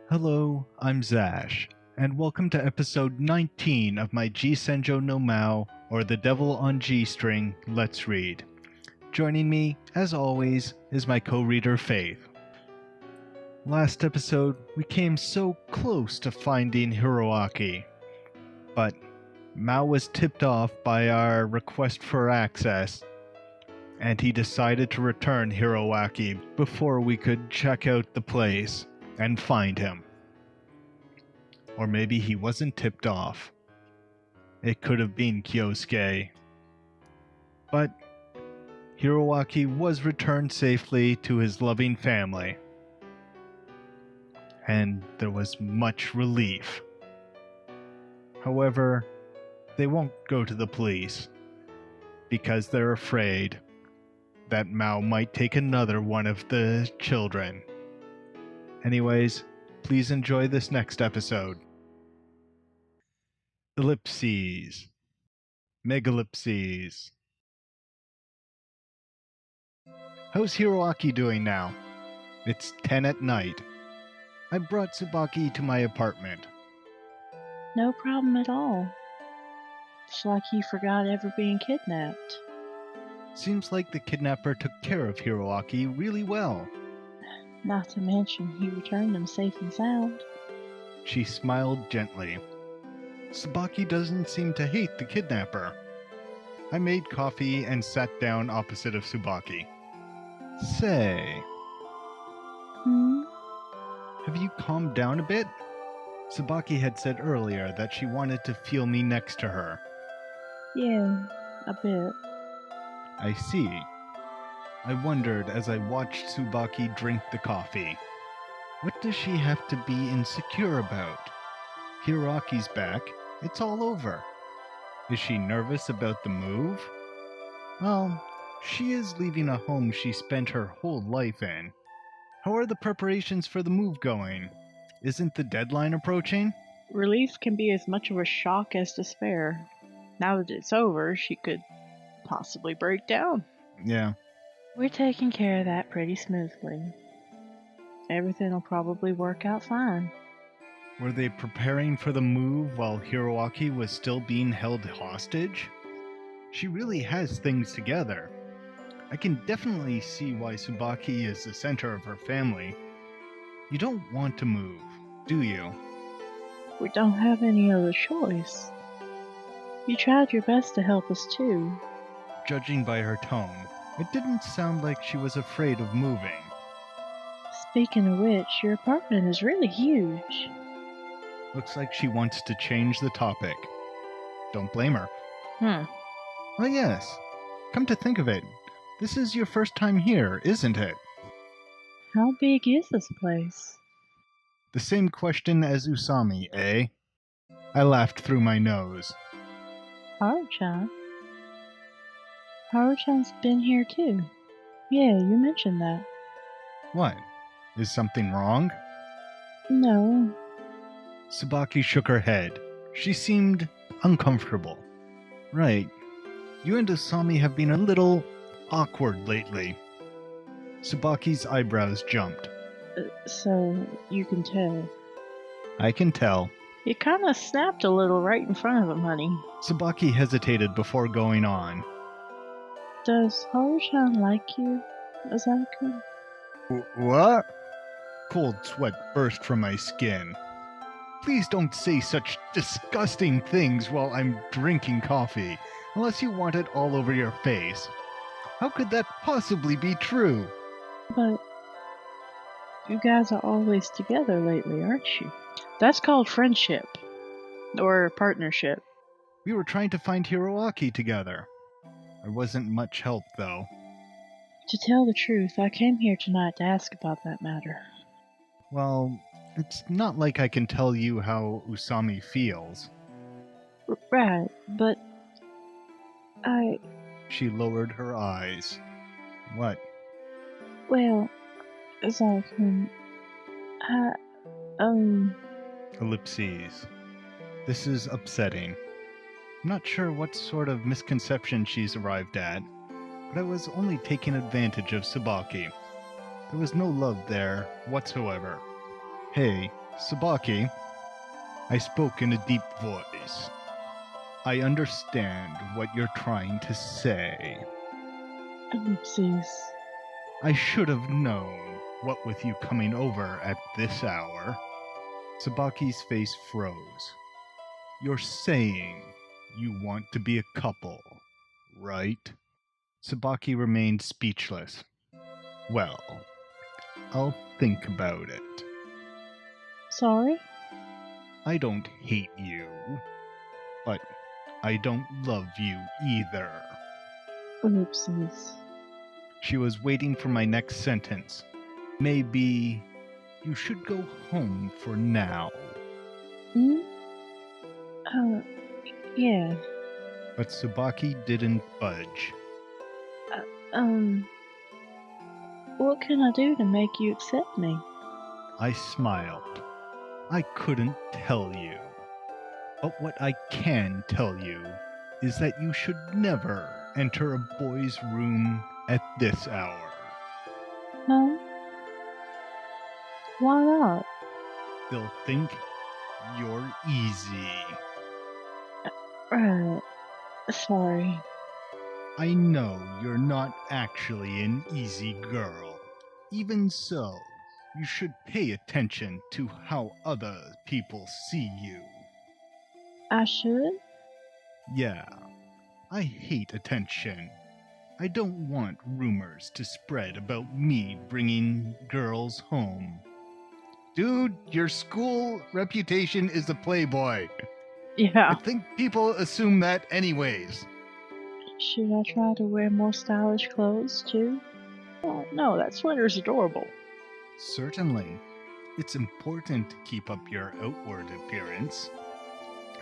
Hello, I'm Zash, and welcome to episode 19 of my G-Senjou no Maou, or The Devil on G-String, Let's Read. Joining me, as always, is my co-reader Faith. Last episode, we came so close to finding Hiroaki, but Maou was tipped off by our request for access, and he decided to return Hiroaki before we could check out the place and find him. Or maybe he wasn't tipped off. It could have been Kyosuke. But Hiroaki was returned safely to his loving family. And there was much relief. However, they won't go to the police because they're afraid that Maou might take another one of the children. Anyways, please enjoy this next episode. Ellipses. Megalipses. How's Hiroaki doing now? It's 10 at night. I brought Tsubaki to my apartment. No problem at all. It's like he forgot ever being kidnapped. Seems like the kidnapper took care of Hiroaki really well. Not to mention he returned him safe and sound. She smiled gently. Tsubaki doesn't seem to hate the kidnapper. I made coffee and sat down opposite of Tsubaki. Say, have you calmed down a bit? Tsubaki had said earlier that she wanted to feel me next to her. Yeah, a bit. I see. I wondered as I watched Tsubaki drink the coffee. What does she have to be insecure about? Hiroki's back. It's all over. Is she nervous about the move? Well, she is leaving a home she spent her whole life in. How are the preparations for the move going? Isn't the deadline approaching? Relief can be as much of a shock as despair. Now that it's over, she could possibly break down. Yeah. We're taking care of that pretty smoothly. Everything will probably work out fine. Were they preparing for the move while Hiroaki was still being held hostage? She really has things together. I can definitely see why Tsubaki is the center of her family. You don't want to move, do you? We don't have any other choice. You tried your best to help us too. Judging by her tone, it didn't sound like she was afraid of moving. Speaking of which, your apartment is really huge. Looks like she wants to change the topic. Don't blame her. Oh yes, come to think of it, this is your first time here, isn't it? How big is this place? The same question as Usami, eh? I laughed through my nose. Haru-chan? Haru-chan's been here too. Yeah, you mentioned that. What? Is something wrong? No. Tsubaki shook her head. She seemed uncomfortable. Right. You and Usami have been a little awkward lately. Tsubaki's eyebrows jumped. So, you can tell. I can tell. You kinda snapped a little right in front of him, honey. Tsubaki hesitated before going on. Does Haru-chan like you, Azaka? What? Cold sweat burst from my skin. Please don't say such disgusting things while I'm drinking coffee, unless you want it all over your face. How could that possibly be true? But you guys are always together lately, aren't you? That's called friendship. Or partnership. We were trying to find Hiroaki together. I wasn't much help, though. To tell the truth, I came here tonight to ask about that matter. Well, it's not like I can tell you how Usami feels. Right, but She lowered her eyes. What? Well, Azaka, Ellipses. This is upsetting. I'm not sure what sort of misconception she's arrived at, but I was only taking advantage of Tsubaki. There was no love there whatsoever. Hey, Tsubaki. I spoke in a deep voice. I understand what you're trying to say. Oopsies. I should have known, what with you coming over at this hour. Tsubaki's face froze. You're saying you want to be a couple, right? Tsubaki remained speechless. Well, I'll think about it. Sorry? I don't hate you, but I don't love you either. Oopsies. She was waiting for my next sentence. Maybe you should go home for now. Hmm? Yeah. But Tsubaki didn't budge. What can I do to make you accept me? I smiled. I couldn't tell you. But what I can tell you is that you should never enter a boy's room at this hour. Huh? Why not? They'll think you're easy. Sorry. I know you're not actually an easy girl. Even so, you should pay attention to how other people see you. I should? Yeah, I hate attention. I don't want rumors to spread about me bringing girls home. Dude, your school reputation is a playboy. Yeah. I think people assume that anyways. Should I try to wear more stylish clothes, too? Oh, no, that sweater's adorable. Certainly. It's important to keep up your outward appearance.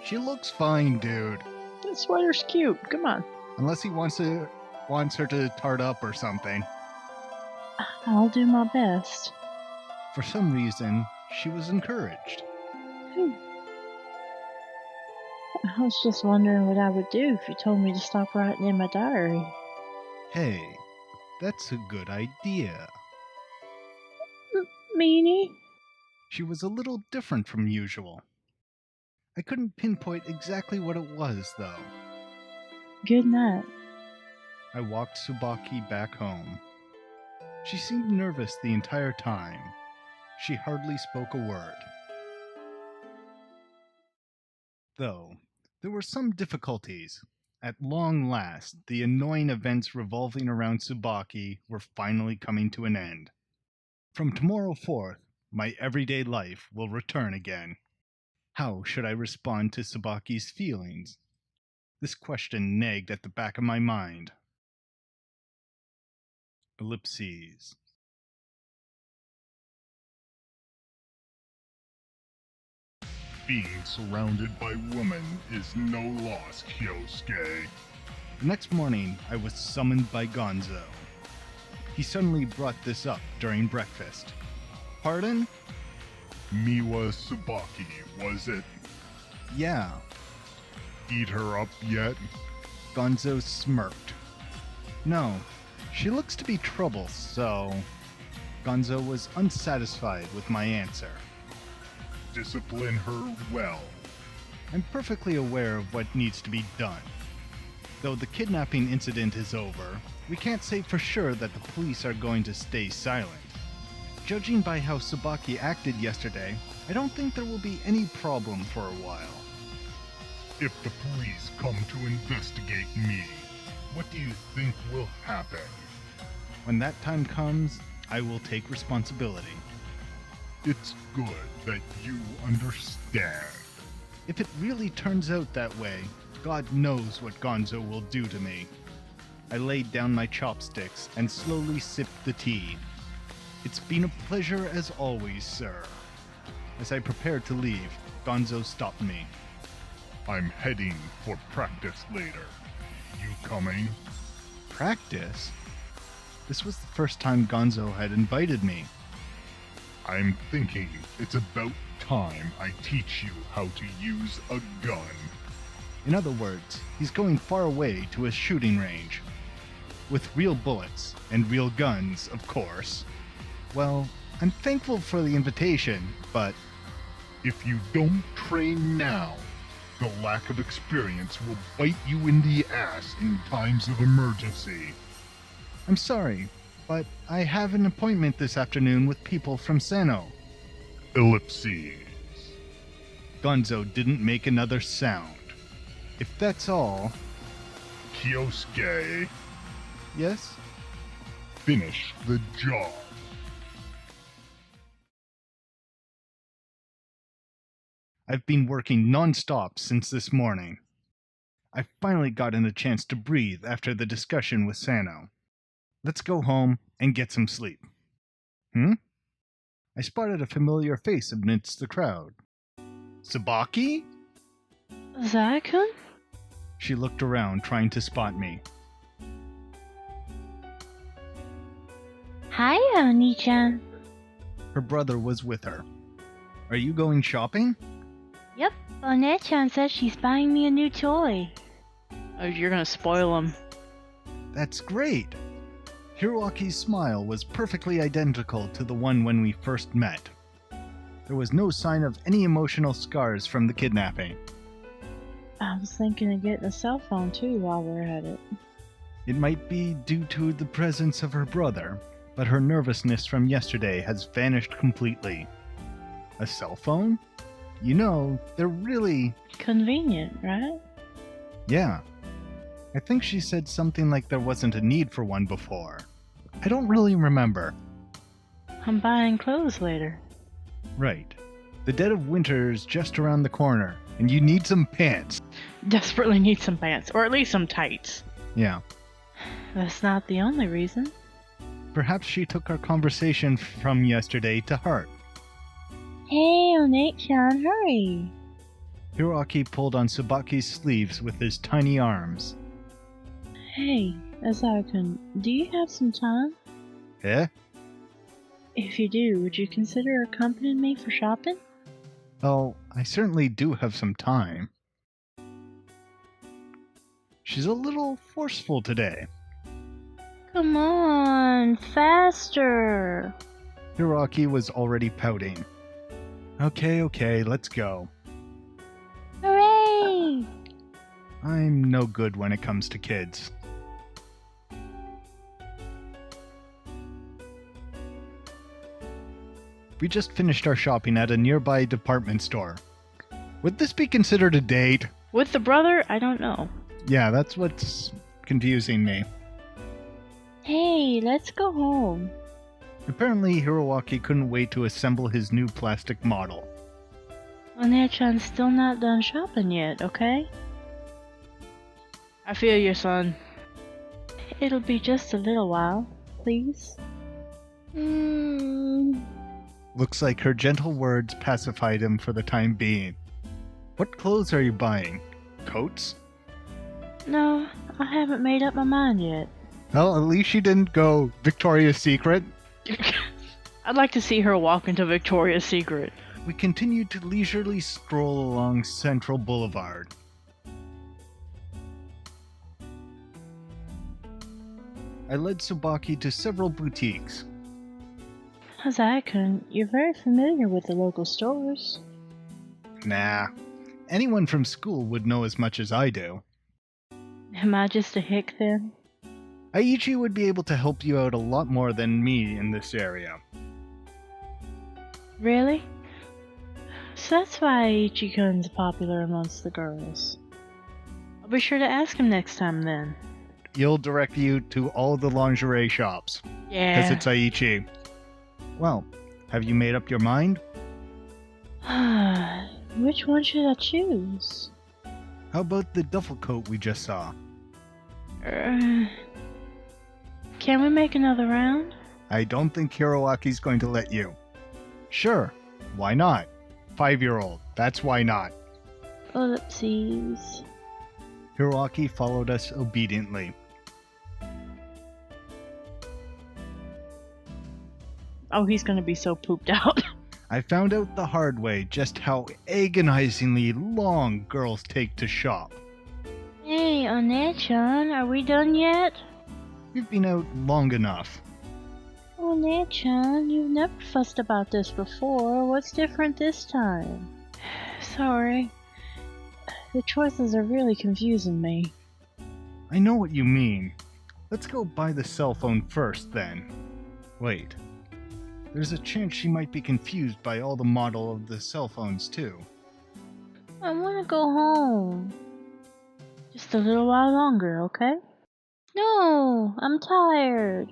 She looks fine, dude. That sweater's cute. Come on. Unless he wants her to tart up or something. I'll do my best. For some reason, she was encouraged. I was just wondering what I would do if you told me to stop writing in my diary. Hey, that's a good idea. Meanie? She was a little different from usual. I couldn't pinpoint exactly what it was, though. Good night. I walked Tsubaki back home. She seemed nervous the entire time. She hardly spoke a word. Though, there were some difficulties. At long last, the annoying events revolving around Tsubaki were finally coming to an end. From tomorrow forth, my everyday life will return again. How should I respond to Tsubaki's feelings? This question nagged at the back of my mind. Ellipses. Being surrounded by women is no loss, Kyosuke. The next morning, I was summoned by Gonzo. He suddenly brought this up during breakfast. Pardon? Miwa Tsubaki, was it? Yeah. Eat her up yet? Gonzo smirked. No, she looks to be trouble, so... Gonzo was unsatisfied with my answer. Discipline her well. I'm perfectly aware of what needs to be done. Though the kidnapping incident is over, we can't say for sure that the police are going to stay silent. Judging by how Tsubaki acted yesterday, I don't think there will be any problem for a while. If the police come to investigate me, what do you think will happen? When that time comes, I will take responsibility. It's good that you understand. If it really turns out that way, God knows what Gonzo will do to me. I laid down my chopsticks and slowly sipped the tea. It's been a pleasure as always, sir. As I prepared to leave, Gonzo stopped me. I'm heading for practice later. You coming? Practice? This was the first time Gonzo had invited me. I'm thinking it's about time I teach you how to use a gun. In other words, he's going far away to a shooting range. With real bullets, and real guns, of course. Well, I'm thankful for the invitation, but If you don't train now, the lack of experience will bite you in the ass in times of emergency. I'm sorry, but I have an appointment this afternoon with people from Sano. Ellipses. Gonzo didn't make another sound. If that's all, Kyosuke, yes? finish the job. I've been working non-stop since this morning. I finally gotten a chance to breathe after the discussion with Sano. Let's go home and get some sleep. I spotted a familiar face amidst the crowd. Tsubaki? Zai-kun? She looked around, trying to spot me. Hi, Oni-chan. Her brother was with her. Are you going shopping? Yep, One-chan says she's buying me a new toy. Oh, you're gonna spoil him. That's great! Hiroaki's smile was perfectly identical to the one when we first met. There was no sign of any emotional scars from the kidnapping. I was thinking of getting a cell phone too while we're at it. It might be due to the presence of her brother, but her nervousness from yesterday has vanished completely. A cell phone? You know, they're really... Convenient, right? Yeah. I think she said something like there wasn't a need for one before. I don't really remember. I'm buying clothes later. Right. The dead of winter's just around the corner, and you need some pants. Desperately need some pants, or at least some tights. Yeah. That's not the only reason. Perhaps she took our conversation from yesterday to heart. Hey, One-chan, hurry. Hiroaki pulled on Tsubaki's sleeves with his tiny arms. Hey, Zai-kun, do you have some time? Eh? If you do, would you consider accompanying me for shopping? Oh, I certainly do have some time. She's a little forceful today. Come on, faster. Hiroaki was already pouting. Okay, let's go. Hooray! I'm no good when it comes to kids. We just finished our shopping at a nearby department store. Would this be considered a date? With the brother? I don't know. Yeah, that's what's confusing me. Hey, let's go home. Apparently, Hiroaki couldn't wait to assemble his new plastic model. One-chan's still not done shopping yet, okay? I feel you, son. It'll be just a little while, please. Looks like her gentle words pacified him for the time being. What clothes are you buying? Coats? No, I haven't made up my mind yet. Well, at least she didn't go Victoria's Secret. I'd like to see her walk into Victoria's Secret. We continued to leisurely stroll along Central Boulevard. I led Tsubaki to several boutiques. Zai-kun, you're very familiar with the local stores. Nah, anyone from school would know as much as I do. Am I just a hick then? Aichi would be able to help you out a lot more than me in this area. Really? So that's why Aichi-kun's popular amongst the girls. I'll be sure to ask him next time then. He'll direct you to all the lingerie shops. Yeah. Because it's Aichi. Well, have you made up your mind? Which one should I choose? How about the duffel coat we just saw? Can we make another round? I don't think Hiroaki's going to let you. Sure, why not? 5-year-old, that's why not. Ellipses. Hiroaki followed us obediently. Oh, he's gonna be so pooped out. I found out the hard way just how agonizingly long girls take to shop. Hey, One-chan, are we done yet? We've been out long enough. Oh, Nia-chan, you've never fussed about this before. What's different this time? Sorry. The choices are really confusing me. I know what you mean. Let's go buy the cell phone first, then. Wait. There's a chance she might be confused by all the model of the cell phones, too. I want to go home. Just a little while longer, okay? No, I'm tired.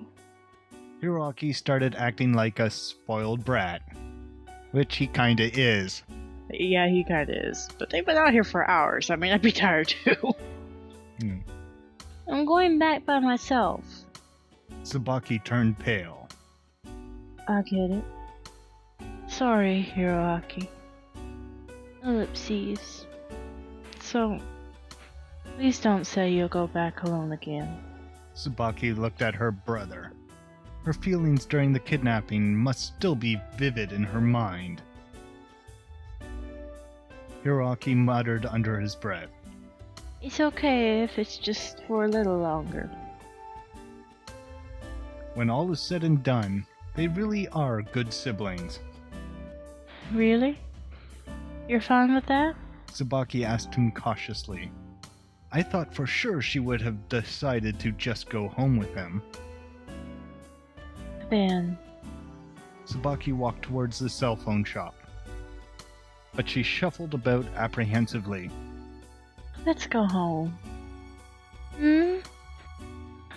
Hiroaki started acting like a spoiled brat. Which he kinda is. Yeah, he kinda is. But they've been out here for hours. I mean, I'd be tired too. I'm going back by myself. Tsubaki turned pale. I get it. Sorry, Hiroaki. Ellipses. So, please don't say you'll go back alone again. Tsubaki looked at her brother. Her feelings during the kidnapping must still be vivid in her mind. Hiroaki muttered under his breath. It's okay if it's just for a little longer. When all is said and done, they really are good siblings. Really? You're fine with that? Tsubaki asked him cautiously. I thought for sure she would have decided to just go home with him. Then, Tsubaki walked towards the cell phone shop. But she shuffled about apprehensively. let's go home.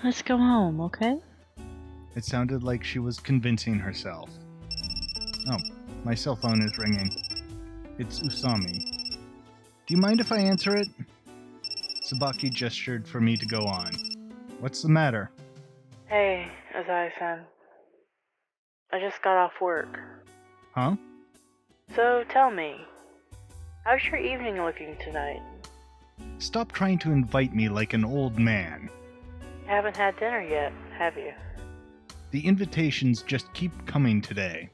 Let's go home, okay? It sounded like she was convincing herself. Oh, my cell phone is ringing. It's Usami. Do you mind if I answer it? Tsubaki gestured for me to go on. What's the matter? Hey, Azai-san. I just got off work. Huh? So tell me, how's your evening looking tonight? Stop trying to invite me like an old man. You haven't had dinner yet, have you? The invitations just keep coming today.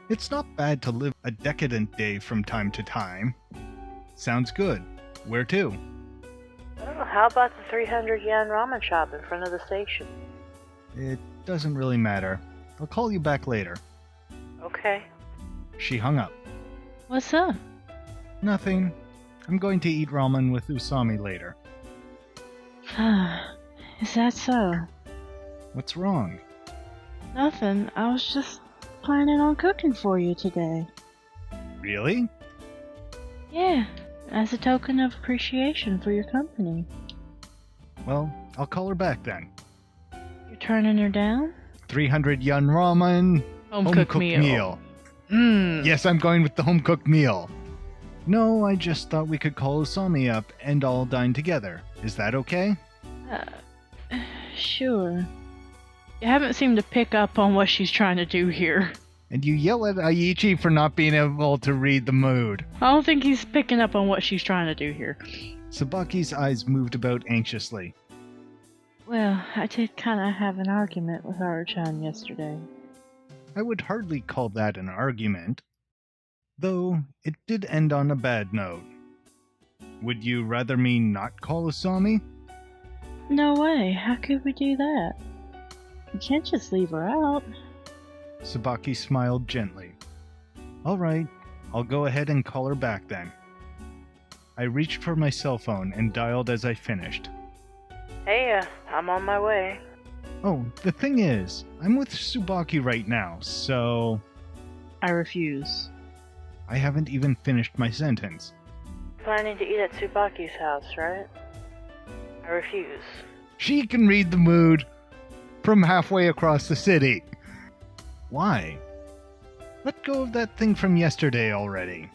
It's not bad to live a decadent day from time to time. Sounds good. Where to? Oh, how about the 300 yen ramen shop in front of the station? It doesn't really matter. I'll call you back later. Okay. She hung up. What's up? Nothing. I'm going to eat ramen with Usami later. Is that so? What's wrong? Nothing. I was just planning on cooking for you today. Really? Yeah, as a token of appreciation for your company. Well, I'll call her back then. You're turning her down? 300 yen ramen. Home-cooked meal. Yes, I'm going with the home-cooked meal. No, I just thought we could call Usami up and all dine together. Is that okay? Sure. You haven't seemed to pick up on what she's trying to do here. And you yell at Aichi for not being able to read the mood. I don't think he's picking up on what she's trying to do here. Tsubaki's eyes moved about anxiously. Well, I did kind of have an argument with Haru-chan yesterday. I would hardly call that an argument. Though, it did end on a bad note. Would you rather me not call Usami? No way, how could we do that? You can't just leave her out. Tsubaki smiled gently. Alright, I'll go ahead and call her back then. I reached for my cell phone and dialed as I finished. Hey, I'm on my way. Oh, the thing is, I'm with Tsubaki right now, so... I refuse. I haven't even finished my sentence. Planning to eat at Tsubaki's house, right? I refuse. She can read the mood from halfway across the city. Why? Let go of that thing from yesterday already.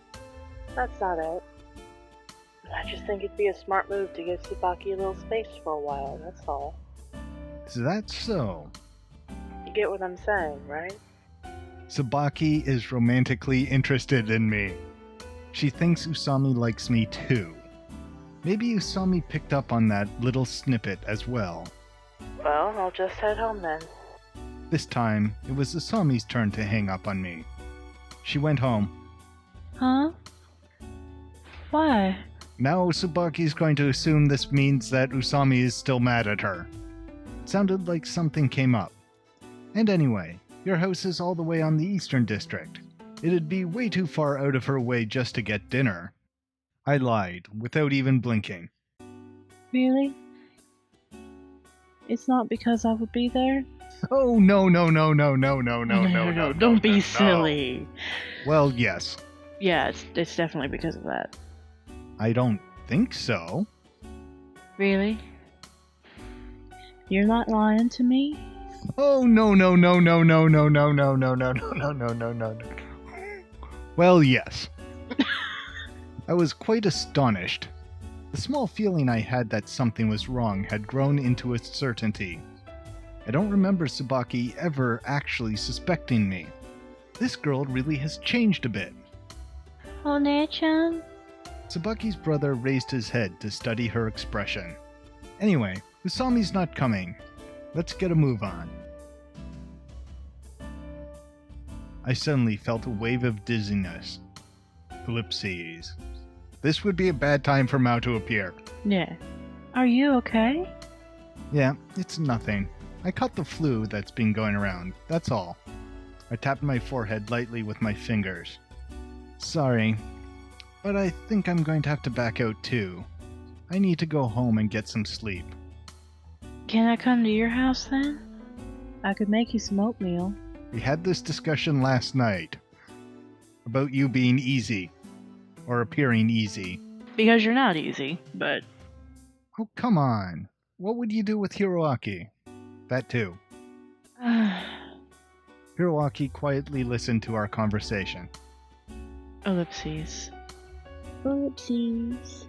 That's not it. I just think it'd be a smart move to give Tsubaki a little space for a while, that's all. Is that so? You get what I'm saying, right? Tsubaki is romantically interested in me. She thinks Usami likes me too. Maybe Usami picked up on that little snippet as well. Well, I'll just head home then. This time, it was Usami's turn to hang up on me. She went home. Huh? Why? Now Tsubaki's going to assume this means that Usami is still mad at her. It sounded like something came up. And anyway, your house is all the way on the Eastern District. It'd be way too far out of her way just to get dinner. I lied, without even blinking. Really? It's not because I would be there? Oh, no. Don't be silly. Well, yes. Yeah, it's definitely because of that. I don't think so. Really? You're not lying to me? Oh, no. Well, yes. I was quite astonished. The small feeling I had that something was wrong had grown into a certainty. I don't remember Tsubaki ever actually suspecting me. This girl really has changed a bit. One-chan? Tsubaki's brother raised his head to study her expression. Anyway, Usami's not coming. Let's get a move on. I suddenly felt a wave of dizziness. Ellipses. This would be a bad time for Maou to appear. Yeah. Are you okay? Yeah, it's nothing. I caught the flu that's been going around, that's all. I tapped my forehead lightly with my fingers. Sorry, but I think I'm going to have to back out too. I need to go home and get some sleep. Can I come to your house then? I could make you some oatmeal. We had this discussion last night. About you being easy. Or appearing easy. Because you're not easy, but... Oh, come on. What would you do with Hiroaki? That too. Hiroaki quietly listened to our conversation. Ellipses. Oopsies.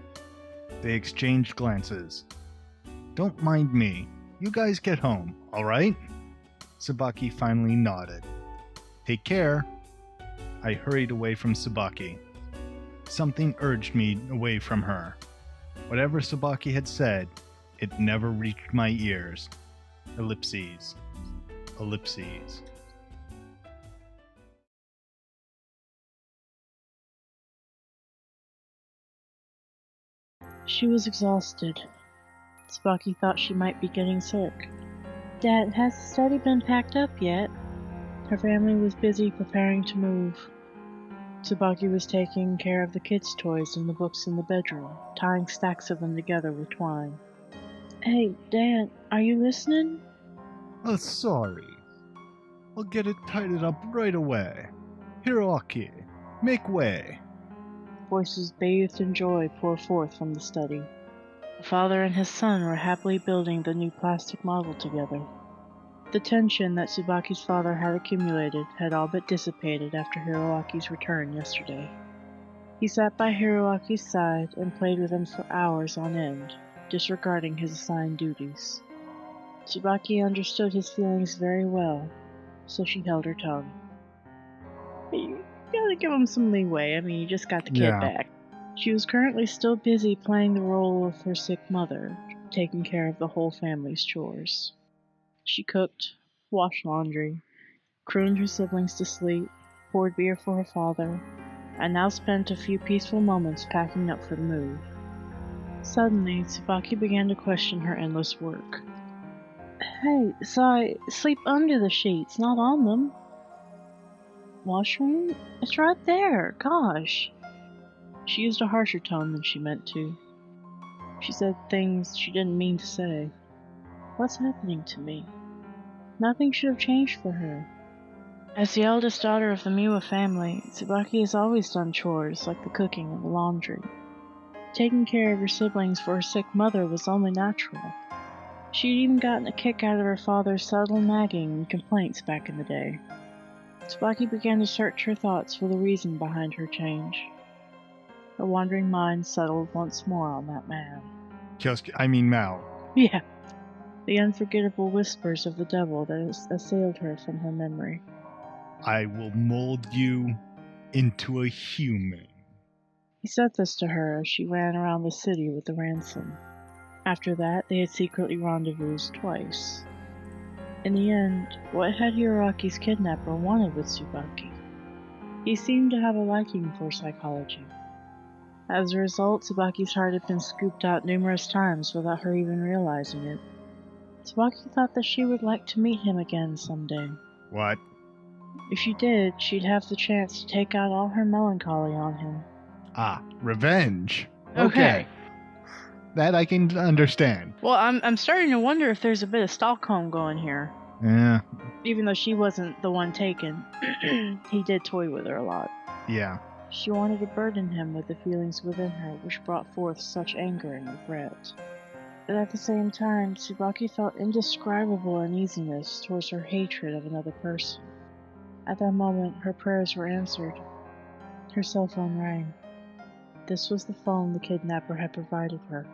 They exchanged glances. Don't mind me. You guys get home, alright? Tsubaki finally nodded. Take care. I hurried away from Tsubaki. Something urged me away from her. Whatever Tsubaki had said, it never reached my ears. Ellipses. Ellipses. She was exhausted. Tsubaki thought she might be getting sick. Dad, has the study been packed up yet? Her family was busy preparing to move. Tsubaki was taking care of the kids' toys and the books in the bedroom, tying stacks of them together with twine. Hey, Dad, are you listening? Oh, sorry. I'll get it tidied up right away. Hiroaki, make way. Voices bathed in joy poured forth from the study. The father and his son were happily building the new plastic model together. The tension that Tsubaki's father had accumulated had all but dissipated after Hiroaki's return yesterday. He sat by Hiroaki's side and played with him for hours on end, disregarding his assigned duties. Tsubaki understood his feelings very well, so she held her tongue. You gotta give him some leeway. I mean, you just got the kid back. She was currently still busy playing the role of her sick mother, taking care of the whole family's chores. She cooked, washed laundry, crooned her siblings to sleep, poured beer for her father, and now spent a few peaceful moments packing up for the move. Suddenly, Tsubaki began to question her endless work. Hey, so I sleep under the sheets, not on them. Washroom? It's right there, gosh. She used a harsher tone than she meant to. She said things she didn't mean to say. What's happening to me? Nothing should have changed for her. As the eldest daughter of the Miwa family, Tsubaki has always done chores like the cooking and the laundry. Taking care of her siblings for her sick mother was only natural. She'd even gotten a kick out of her father's subtle nagging and complaints back in the day. Tsubaki began to search her thoughts for the reason behind her change. Her wandering mind settled once more on that man. Maou. Yeah, the unforgettable whispers of the devil that assailed her from her memory. I will mold you into a human. He said this to her as she ran around the city with the ransom. After that, they had secretly rendezvoused twice. In the end, what had Hiroaki's kidnapper wanted with Tsubaki? He seemed to have a liking for psychology. As a result, Tsubaki's heart had been scooped out numerous times without her even realizing it. Tsubaki thought that she would like to meet him again someday. What? If she did, she'd have the chance to take out all her melancholy on him. Ah, revenge. Okay. That I can understand. Well, I'm starting to wonder if there's a bit of Stockholm going here. Yeah. Even though she wasn't the one taken, he did toy with her a lot. Yeah. She wanted to burden him with the feelings within her which brought forth such anger and regret. But at the same time, Tsubaki felt indescribable uneasiness towards her hatred of another person. At that moment, her prayers were answered. Her cell phone rang. This was the phone the kidnapper had provided her.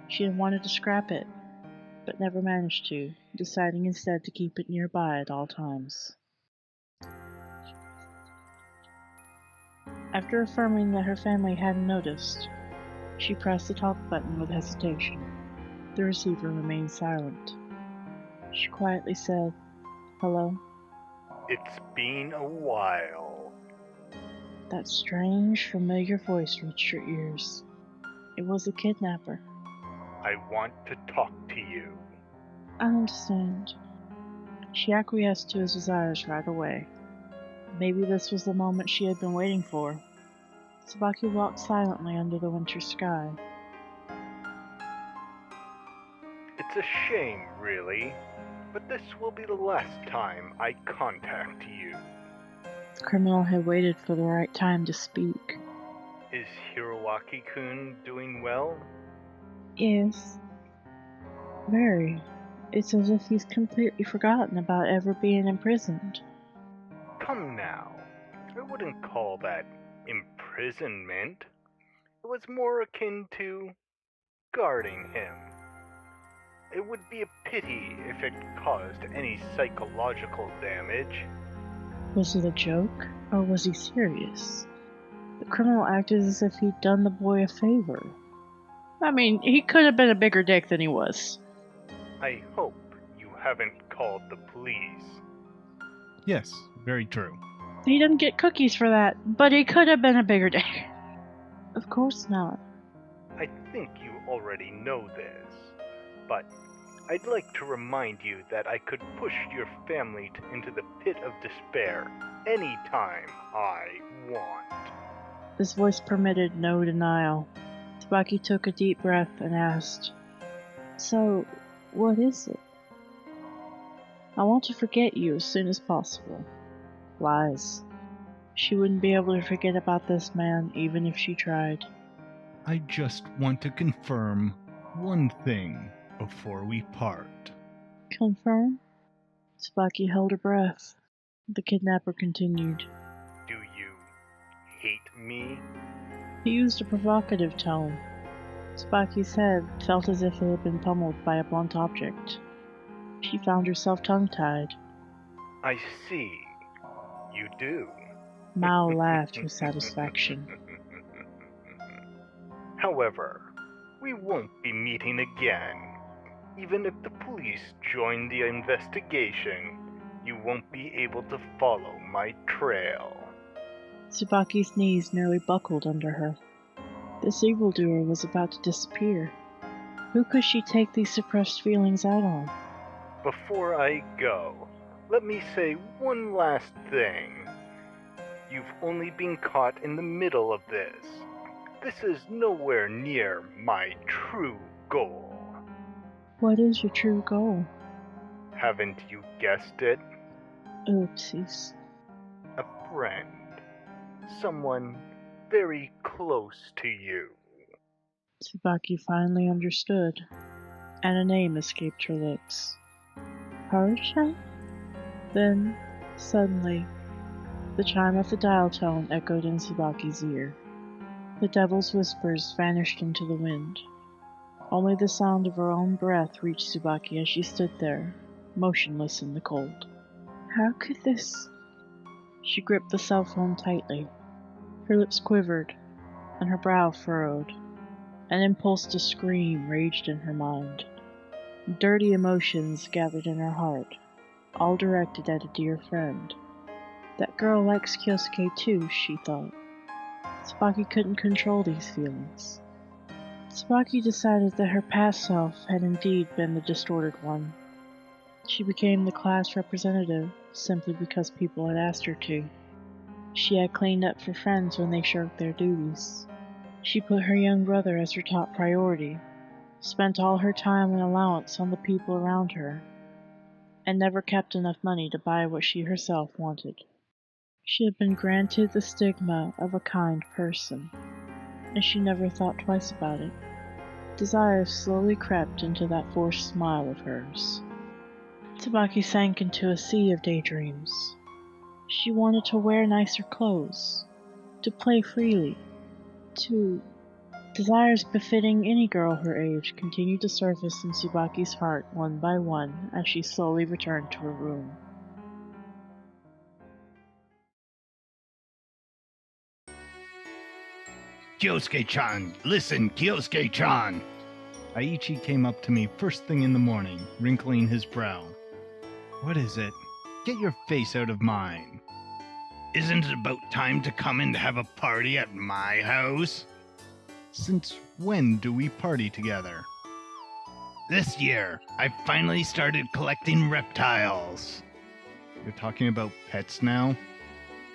She had wanted to scrap it, but never managed to, deciding instead to keep it nearby at all times. After affirming that her family hadn't noticed, she pressed the talk button with hesitation. The receiver remained silent. She quietly said, "Hello?" It's been a while. That strange, familiar voice reached her ears. It was the kidnapper. I want to talk to you. I understand. She acquiesced to his desires right away. Maybe this was the moment she had been waiting for. Tsubaki walked silently under the winter sky. It's a shame, really, but this will be the last time I contact you. The criminal had waited for the right time to speak. Is Hiroaki-kun doing well? Yes. Very. It's as if he's completely forgotten about ever being imprisoned. Come now, I wouldn't call that imprisonment. It was more akin to guarding him. It would be a pity if it caused any psychological damage. Was it a joke, or was he serious? The criminal acted as if he'd done the boy a favor. I mean, he could have been a bigger dick than he was. I hope you haven't called the police. Yes, very true. He didn't get cookies for that, but he could have been a bigger dick. Of course not. I think you already know this, but I'd like to remind you that I could push your family into the pit of despair anytime I want. His voice permitted no denial. Tsubaki took a deep breath and asked, "So, what is it?" "I want to forget you as soon as possible." Lies. She wouldn't be able to forget about this man even if she tried. I just want to confirm one thing before we part. Confirm? Tsubaki held her breath. The kidnapper continued. Do you hate me? He used a provocative tone. Tsubaki's head felt as if it had been pummeled by a blunt object. She found herself tongue-tied. I see. You do. Maou laughed with satisfaction. However, we won't be meeting again. Even if the police join the investigation, you won't be able to follow my trail. Tsubaki's knees nearly buckled under her. This evildoer was about to disappear. Who could she take these suppressed feelings out on? Before I go, let me say one last thing. You've only been caught in the middle of this. This is nowhere near my true goal. What is your true goal? Haven't you guessed it? Oopsies. A friend. Someone very close to you. Tsubaki finally understood, and a name escaped her lips. Harusan? Then, suddenly, the chime of the dial tone echoed in Tsubaki's ear. The devil's whispers vanished into the wind. Only the sound of her own breath reached Tsubaki as she stood there, motionless in the cold. How could this... She gripped the cell phone tightly. Her lips quivered, and her brow furrowed. An impulse to scream raged in her mind. Dirty emotions gathered in her heart, all directed at a dear friend. That girl likes Kyosuke too, she thought. Tsubaki couldn't control these feelings. Tsubaki decided that her past self had indeed been the distorted one. She became the class representative simply because people had asked her to. She had cleaned up for friends when they shirked their duties. She put her young brother as her top priority, spent all her time and allowance on the people around her, and never kept enough money to buy what she herself wanted. She had been granted the stigma of a kind person, and she never thought twice about it. Desire slowly crept into that forced smile of hers. Tsubaki sank into a sea of daydreams. She wanted to wear nicer clothes, to play freely, Desires befitting any girl her age continued to surface in Tsubaki's heart one by one as she slowly returned to her room. Kyosuke-chan, listen, Kyosuke-chan! Aichi came up to me first thing in the morning, wrinkling his brow. What is it? Get your face out of mine. Isn't it about time to come and have a party at my house? Since when do we party together? This year, I finally started collecting reptiles. You're talking about pets now?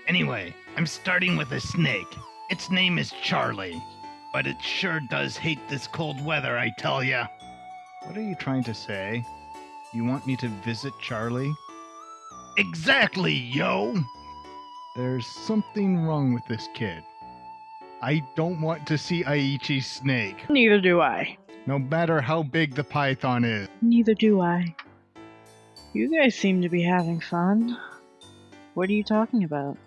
Anyway, I'm starting with a snake. Its name is Charlie, but it sure does hate this cold weather, I tell ya. What are you trying to say? You want me to visit Charlie? Exactly, yo! There's something wrong with this kid. I don't want to see Aichi's snake, Neither do I. no matter how big the python is. Neither do I. You guys seem to be having fun. What are you talking about?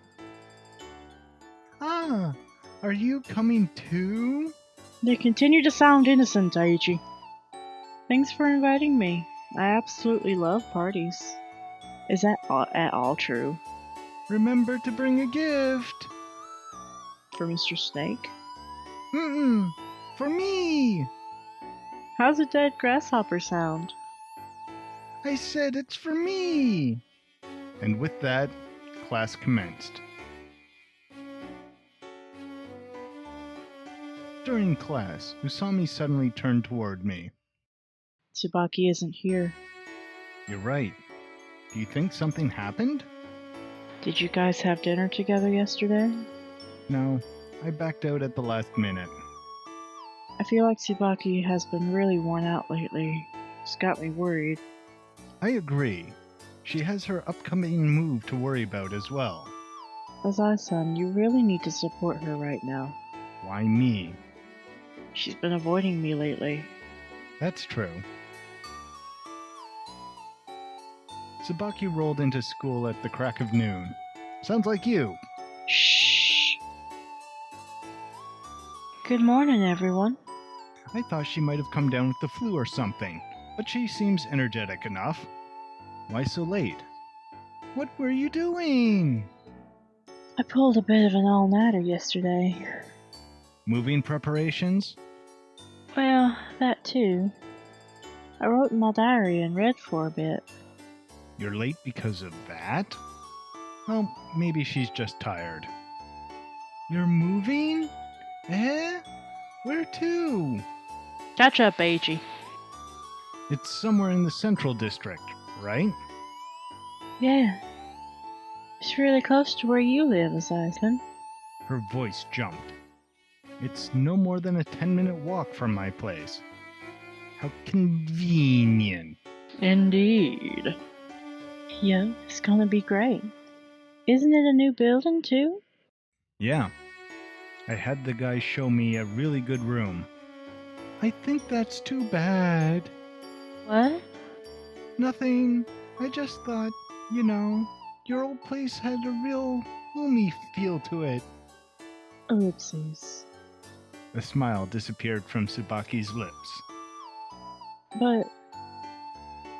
Ah, are you coming too? They continue to sound innocent, Aichi. Thanks for inviting me. I absolutely love parties. Is that at all true? Remember to bring a gift. For Mr. Snake? For me. How's a dead grasshopper sound? I said it's for me. And with that, class commenced. During class, Usami suddenly turned toward me. Tsubaki isn't here. You're right. Do you think something happened? Did you guys have dinner together yesterday? No, I backed out at the last minute. I feel like Tsubaki has been really worn out lately. It's got me worried. I agree. She has her upcoming move to worry about as well. Azai-san, you really need to support her right now. Why me? She's been avoiding me lately. That's true. Tsubaki rolled into school at the crack of noon. Sounds like you. Shh. Good morning, everyone. I thought she might have come down with the flu or something, but she seems energetic enough. Why so late? What were you doing? I pulled a bit of an all-nighter yesterday. Moving preparations? Well, that too. I wrote in my diary and read for a bit. You're late because of that? Well, maybe she's just tired. You're moving? Eh? Where to? Catch up, Aichi. It's somewhere in the Central District, right? Yeah. It's really close to where you live, Azai-san. Her voice jumped. It's no more than a 10-minute walk from my place. How convenient. Indeed. Yeah, it's gonna be great. Isn't it a new building, too? Yeah. I had the guy show me a really good room. I think that's too bad. What? Nothing. I just thought, your old place had a real homey feel to it. Oopsies. A smile disappeared from Tsubaki's lips. But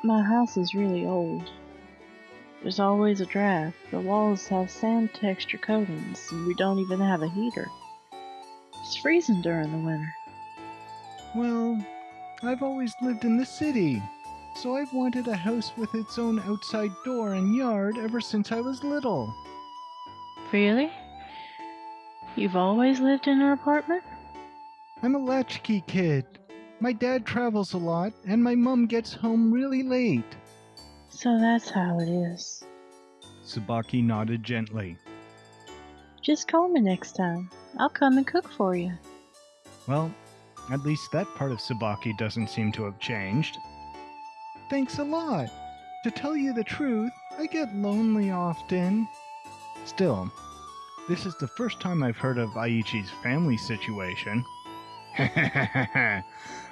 my house is really old. There's always a draft. The walls have sand texture coatings, and we don't even have a heater. It's freezing during the winter. Well, I've always lived in the city, so I've wanted a house with its own outside door and yard ever since I was little. Really? You've always lived in an apartment? I'm a latchkey kid. My dad travels a lot, and my mum gets home really late. So that's how it is. Tsubaki nodded gently. Just call me next time. I'll come and cook for you. Well, at least that part of Tsubaki doesn't seem to have changed. Thanks a lot. To tell you the truth, I get lonely often. Still, this is the first time I've heard of Aichi's family situation.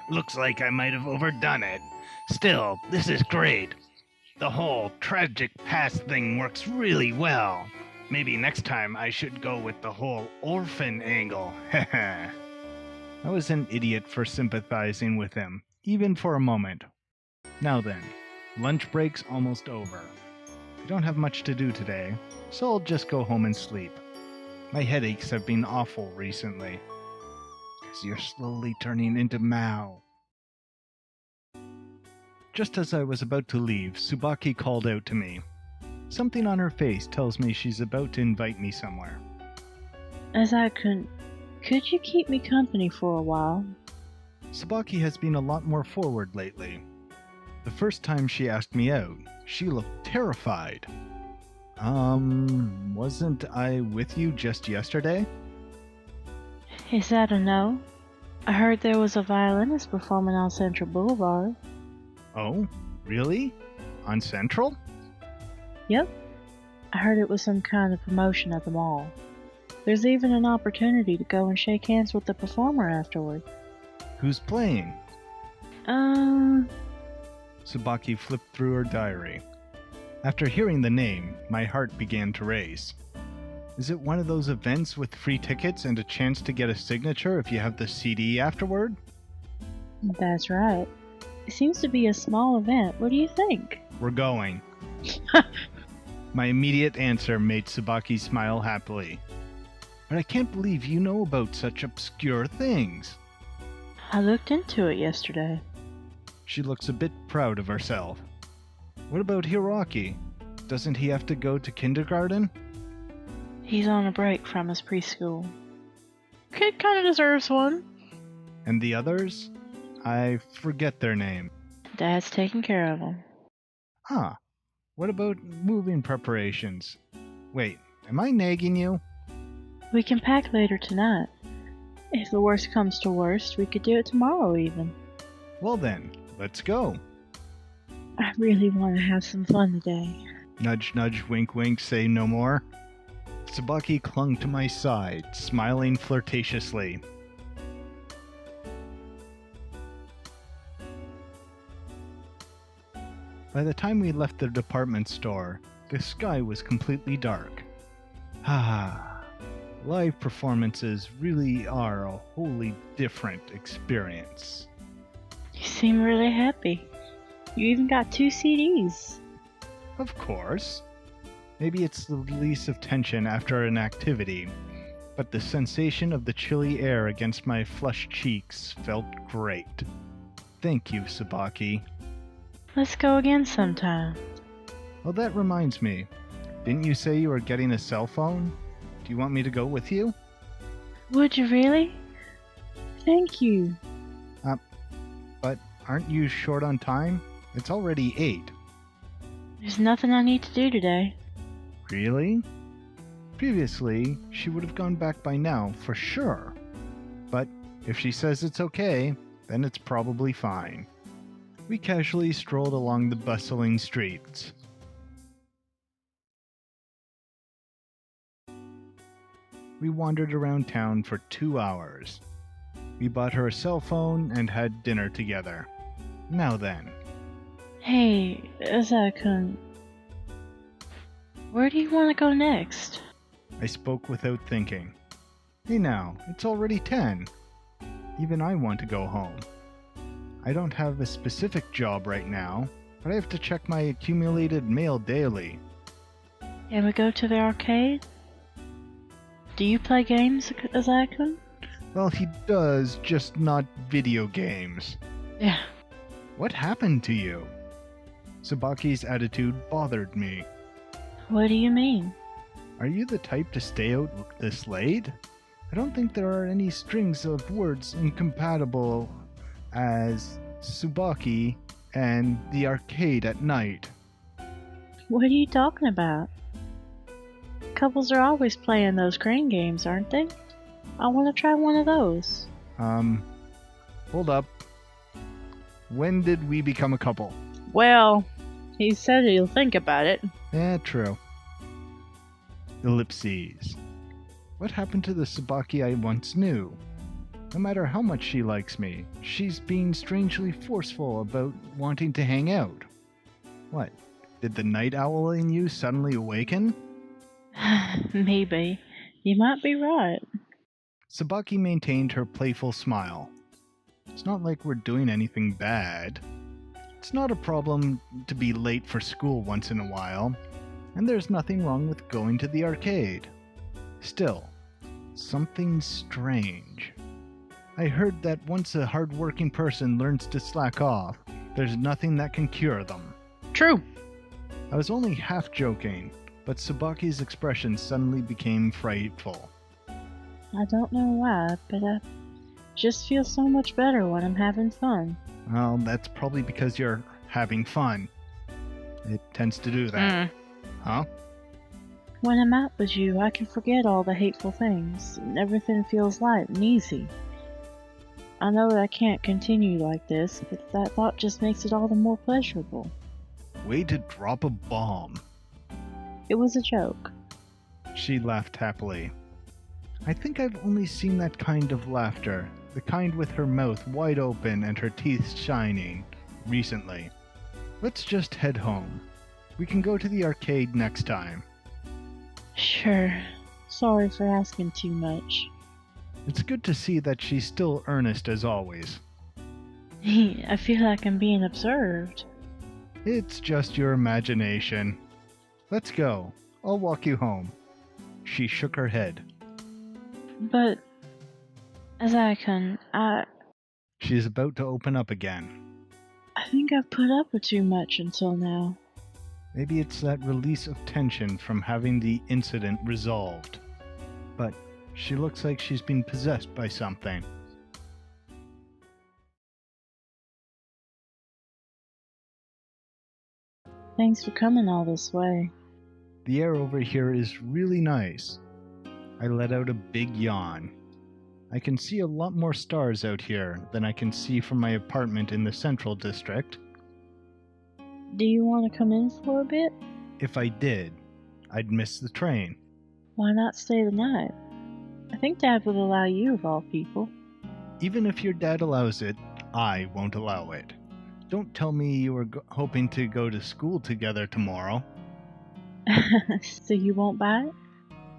Looks like I might have overdone it. Still, this is great. The whole tragic past thing works really well. Maybe next time I should go with the whole orphan angle. I was an idiot for sympathizing with him, even for a moment. Now then, lunch break's almost over. I don't have much to do today, so I'll just go home and sleep. My headaches have been awful recently. 'Cause you're slowly turning into Maou. Just as I was about to leave, Tsubaki called out to me. Something on her face tells me she's about to invite me somewhere. Could you keep me company for a while? Tsubaki has been a lot more forward lately. The first time she asked me out, she looked terrified. Wasn't I with you just yesterday? Is that a no? I heard there was a violinist performing on Central Boulevard. Oh, really? On Central? Yep. I heard it was some kind of promotion at the mall. There's even an opportunity to go and shake hands with the performer afterward. Who's playing? Tsubaki flipped through her diary. After hearing the name, my heart began to race. Is it one of those events with free tickets and a chance to get a signature if you have the CD afterward? That's right. It seems to be a small event. What do you think? We're going. My immediate answer made Tsubaki smile happily. But I can't believe you know about such obscure things. I looked into it yesterday. She looks a bit proud of herself. What about Hiroaki? Doesn't he have to go to kindergarten? He's on a break from his preschool. Kid kinda deserves one. And the others? I forget their name. Dad's taking care of him. Huh. What about moving preparations? Wait, am I nagging you? We can pack later tonight. If the worst comes to worst, we could do it tomorrow even. Well then, let's go. I really want to have some fun today. Nudge, nudge, wink, wink, say no more. Tsubaki clung to my side, smiling flirtatiously. By the time we left the department store, the sky was completely dark. Live performances really are a wholly different experience. You seem really happy. You even got 2 CDs. Of course. Maybe it's the release of tension after an activity, but the sensation of the chilly air against my flushed cheeks felt great. Thank you, Tsubaki. Let's go again sometime. Oh, that reminds me. Didn't you say you were getting a cell phone? Do you want me to go with you? Would you really? Thank you. But aren't you short on time? It's already 8. There's nothing I need to do today. Really? Previously, she would have gone back by now, for sure. But if she says it's okay, then it's probably fine. We casually strolled along the bustling streets. We wandered around town for 2 hours. We bought her a cell phone and had dinner together. Now then. Hey, Azakun. Where do you want to go next? I spoke without thinking. Hey now, it's already 10. Even I want to go home. I don't have a specific job right now, but I have to check my accumulated mail daily. Can we go to the arcade? Do you play games, Azakun? Well, he does, just not video games. Yeah. What happened to you? Tsubaki's attitude bothered me. What do you mean? Are you the type to stay out this late? I don't think there are any strings of words incompatible as Tsubaki and the arcade at night. What are you talking about? Couples are always playing those crane games, aren't they? I want to try one of those. Hold up. When did we become a couple? Well, he said he'll think about it. Yeah, true. Ellipses. What happened to the Tsubaki I once knew? No matter how much she likes me, she's being strangely forceful about wanting to hang out. What? Did the night owl in you suddenly awaken? Maybe. You might be right. Tsubaki maintained her playful smile. It's not like we're doing anything bad. It's not a problem to be late for school once in a while, and there's nothing wrong with going to the arcade. Still, something strange. I heard that once a hard-working person learns to slack off, there's nothing that can cure them. True. I was only half joking, but Tsubaki's expression suddenly became frightful. I don't know why, but I just feel so much better when I'm having fun. Well, that's probably because you're having fun. It tends to do that. Huh? When I'm out with you, I can forget all the hateful things, and everything feels light and easy. I know that I can't continue like this, but that thought just makes it all the more pleasurable. Way to drop a bomb. It was a joke. She laughed happily. I think I've only seen that kind of laughter, the kind with her mouth wide open and her teeth shining, recently. Let's just head home. We can go to the arcade next time. Sure. Sorry for asking too much. It's good to see that she's still earnest as always. I feel like I'm being observed. It's just your imagination. Let's go. I'll walk you home. She shook her head. But, Azai-kun, She's about to open up again. I think I've put up with too much until now. Maybe it's that release of tension from having the incident resolved. But she looks like she's been possessed by something. Thanks for coming all this way. The air over here is really nice. I let out a big yawn. I can see a lot more stars out here than I can see from my apartment in the Central District. Do you want to come in for a bit? If I did, I'd miss the train. Why not stay the night? I think Dad would allow you of all people. Even if your dad allows it, I won't allow it. Don't tell me you were hoping to go to school together tomorrow. So you won't buy it?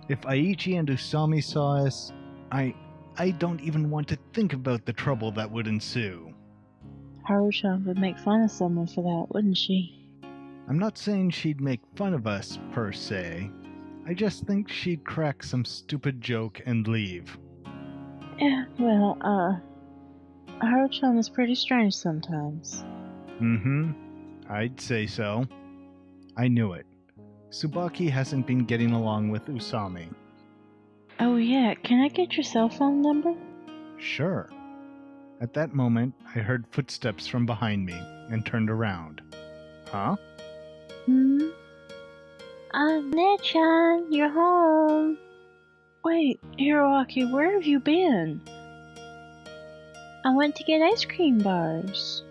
If Aichi and Usami saw us, I don't even want to think about the trouble that would ensue. Haru-chan would make fun of someone for that, wouldn't she? I'm not saying she'd make fun of us, per se. I just think she'd crack some stupid joke and leave. Yeah, well, Haru-chan is pretty strange sometimes. I'd say so. I knew it. Tsubaki hasn't been getting along with Usami. Oh yeah, can I get your cell phone number? Sure. At that moment, I heard footsteps from behind me and turned around. Huh? Ne-chan, you're home. Wait, Hiroaki, where have you been? I went to get ice cream bars.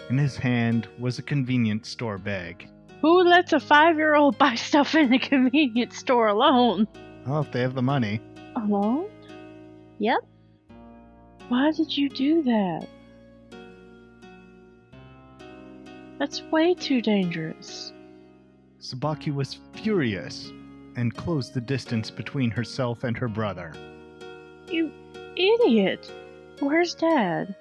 In his hand was a convenience store bag. Who lets a 5-year-old buy stuff in a convenience store alone? Oh, if they have the money. Alone? Yep. Why did you do that? That's way too dangerous. Tsubaki was furious and closed the distance between herself and her brother. You idiot! Where's Dad?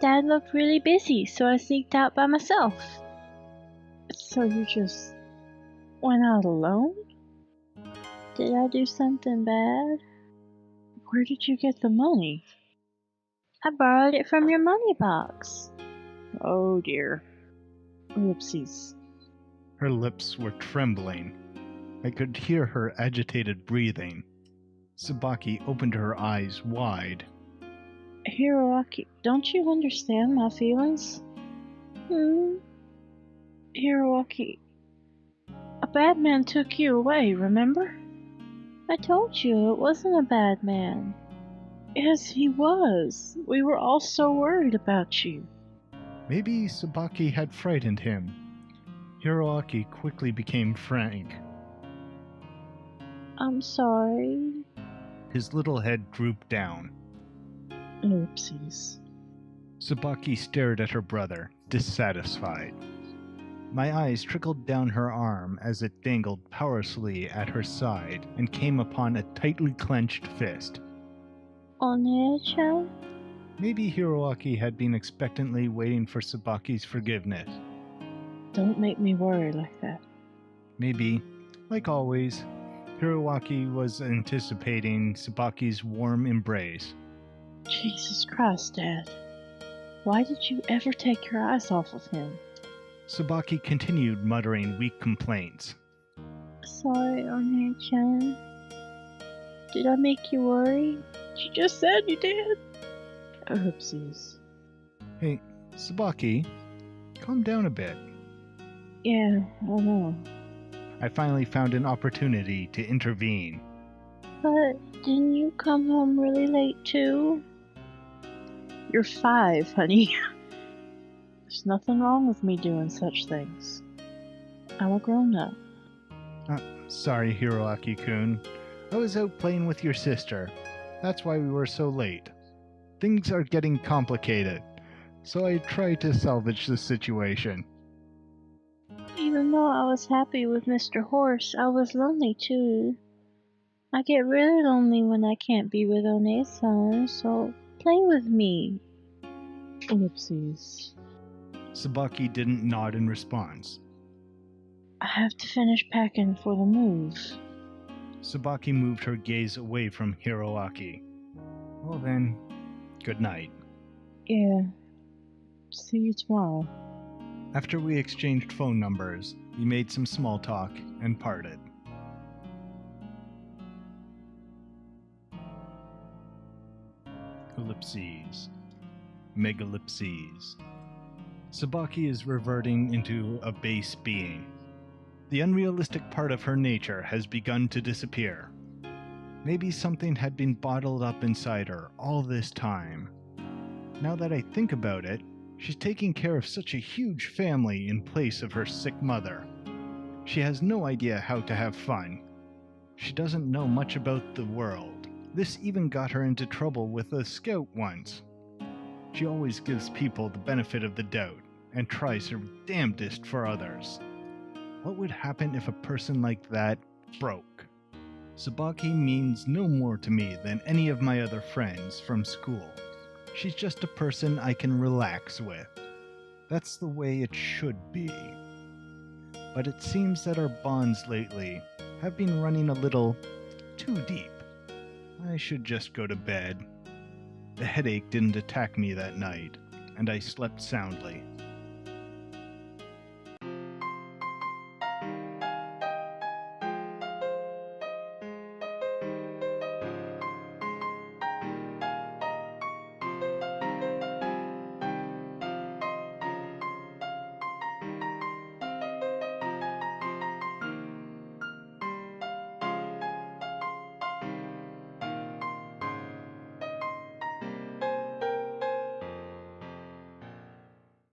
Dad looked really busy, so I sneaked out by myself. So you just went out alone? Did I do something bad? Where did you get the money? I borrowed it from your money box. Oh dear. Oopsies. Her lips were trembling. I could hear her agitated breathing. Tsubaki opened her eyes wide. Hiroaki, don't you understand my feelings? Hiroaki, a bad man took you away, remember? I told you it wasn't a bad man. Yes, he was. We were all so worried about you. Maybe Tsubaki had frightened him. Hiroaki quickly became frank. I'm sorry. His little head drooped down. Oopsies. Tsubaki stared at her brother, dissatisfied. My eyes trickled down her arm as it dangled powerlessly at her side and came upon a tightly clenched fist. Oneya-chan? Maybe Hiroaki had been expectantly waiting for Tsubaki's forgiveness. Don't make me worry like that. Maybe, like always, Hiroaki was anticipating Tsubaki's warm embrace. Jesus Christ, Dad. Why did you ever take your eyes off of him? Tsubaki continued muttering weak complaints. Sorry, Oneya-chan. Did I make you worry? You just said you did. Oopsies. Hey, Tsubaki, calm down a bit. Yeah, I know. I finally found an opportunity to intervene. But didn't you come home really late too? You're 5, honey. There's nothing wrong with me doing such things. I'm a grown-up. Sorry, Hiroaki-kun. I was out playing with your sister. That's why we were so late. Things are getting complicated, so I tried to salvage the situation. Even though I was happy with Mr. Horse, I was lonely too. I get really lonely when I can't be with One-san, so play with me. Oopsies. Tsubaki didn't nod in response. I have to finish packing for the move. Tsubaki moved her gaze away from Hiroaki. Well then, good night. Yeah. See you tomorrow. After we exchanged phone numbers, we made some small talk and parted. Ellipses. Megalipses. Tsubaki is reverting into a base being. The unrealistic part of her nature has begun to disappear. Maybe something had been bottled up inside her all this time. Now that I think about it, she's taking care of such a huge family in place of her sick mother. She has no idea how to have fun. She doesn't know much about the world. This even got her into trouble with a scout once. She always gives people the benefit of the doubt and tries her damnedest for others. What would happen if a person like that broke? Tsubaki means no more to me than any of my other friends from school. She's just a person I can relax with. That's the way it should be. But it seems that our bonds lately have been running a little too deep. I should just go to bed. The headache didn't attack me that night, and I slept soundly.